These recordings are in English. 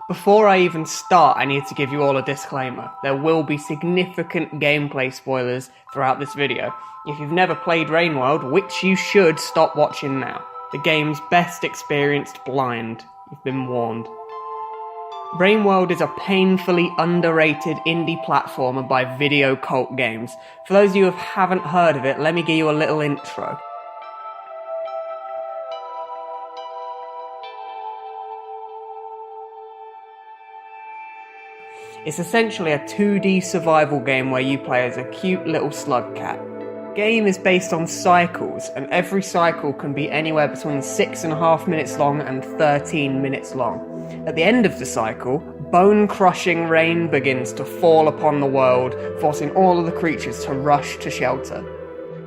Before I even start, I need to give you all a disclaimer. There will be significant gameplay spoilers throughout this video. If you've never played Rainworld, which you should, stop watching now. The game's best experienced blind. You've been warned. Rainworld is a painfully underrated indie platformer by Video Cult Games. For those of you who haven't heard of it, let me give you a little intro. It's essentially a 2D survival game where you play as a cute little slug cat. The game is based on cycles, and every cycle can be anywhere between 6.5 minutes long and 13 minutes long. At the end of the cycle, bone-crushing rain begins to fall upon the world, forcing all of the creatures to rush to shelter.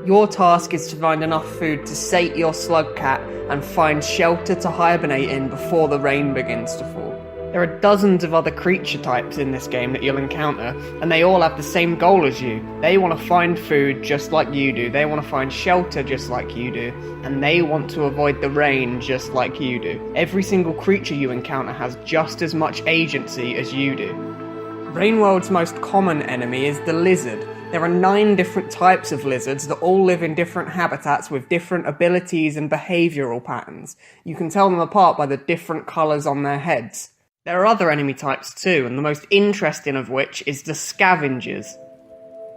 Your task is to find enough food to sate your slug cat and find shelter to hibernate in before the rain begins to fall. There are dozens of other creature types in this game that you'll encounter, and they all have the same goal as you. They want to find food just like you do, they want to find shelter just like you do, and they want to avoid the rain just like you do. Every single creature you encounter has just as much agency as you do. Rainworld's most common enemy is the lizard. There are 9 different types of lizards that all live in different habitats with different abilities and behavioural patterns. You can tell them apart by the different colours on their heads. There are other enemy types too, and the most interesting of which is the scavengers.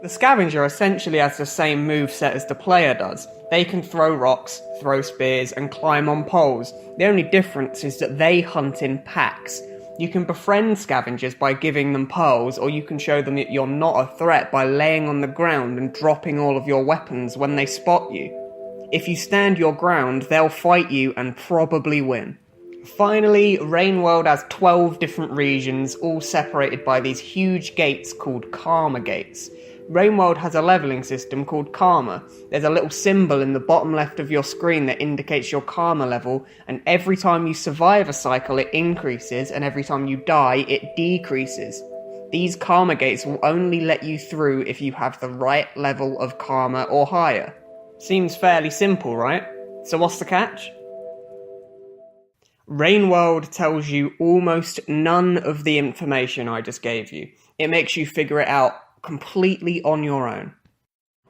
The scavenger essentially has the same moveset as the player does. They can throw rocks, throw spears, and climb on poles. The only difference is that they hunt in packs. You can befriend scavengers by giving them pearls, or you can show them that you're not a threat by laying on the ground and dropping all of your weapons when they spot you. If you stand your ground, they'll fight you and probably win. Finally, Rainworld has 12 different regions, all separated by these huge gates called Karma Gates. Rainworld has a leveling system called Karma. There's a little symbol in the bottom left of your screen that indicates your Karma level, and every time you survive a cycle it increases, and every time you die it decreases. These Karma Gates will only let you through if you have the right level of Karma or higher. Seems fairly simple, right? So what's the catch? Rainworld tells you almost none of the information I just gave you. It makes you figure it out completely on your own.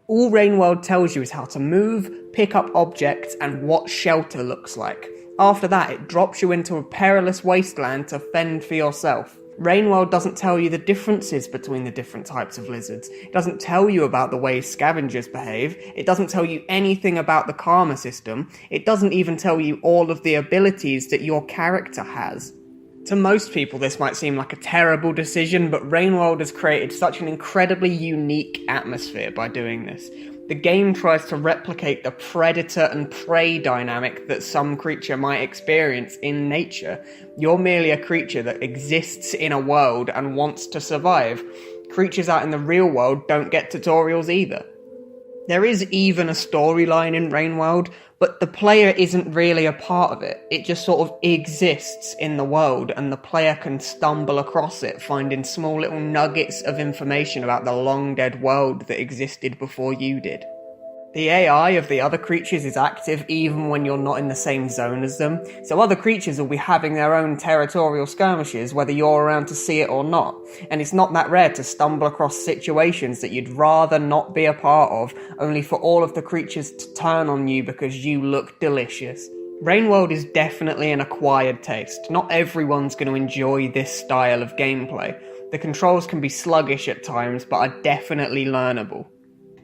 All Rainworld tells you is how to move, pick up objects, and what shelter looks like. After that, it drops you into a perilous wasteland to fend for yourself. Rainworld doesn't tell you the differences between the different types of lizards. It doesn't tell you about the way scavengers behave. It doesn't tell you anything about the karma system. It doesn't even tell you all of the abilities that your character has. To most people this might seem like a terrible decision, but Rainworld has created such an incredibly unique atmosphere by doing this. The game tries to replicate the predator and prey dynamic that some creature might experience in nature. You're merely a creature that exists in a world and wants to survive. Creatures out in the real world don't get tutorials either. There is even a storyline in Rainworld, but the player isn't really a part of it. It just sort of exists in the world, and the player can stumble across it, finding small little nuggets of information about the long-dead world that existed before you did. The AI of the other creatures is active even when you're not in the same zone as them, so other creatures will be having their own territorial skirmishes whether you're around to see it or not, and it's not that rare to stumble across situations that you'd rather not be a part of, only for all of the creatures to turn on you because you look delicious. Rainworld is definitely an acquired taste. Not everyone's going to enjoy this style of gameplay. The controls can be sluggish at times, but are definitely learnable.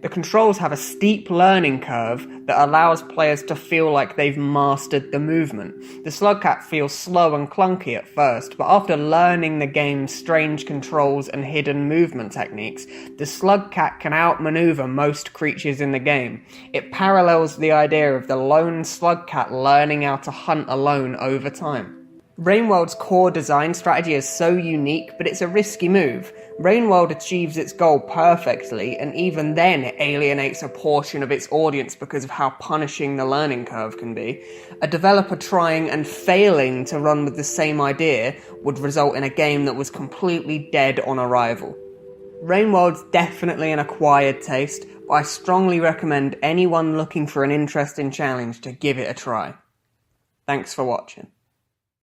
The controls have a steep learning curve that allows players to feel like they've mastered the movement. The slug cat feels slow and clunky at first, but after learning the game's strange controls and hidden movement techniques, the slug cat can outmaneuver most creatures in the game. It parallels the idea of the lone slug cat learning how to hunt alone over time. Rainworld's core design strategy is so unique, but it's a risky move. Rainworld achieves its goal perfectly, and even then it alienates a portion of its audience because of how punishing the learning curve can be. A developer trying and failing to run with the same idea would result in a game that was completely dead on arrival. Rainworld's definitely an acquired taste, but I strongly recommend anyone looking for an interesting challenge to give it a try. Thanks for watching.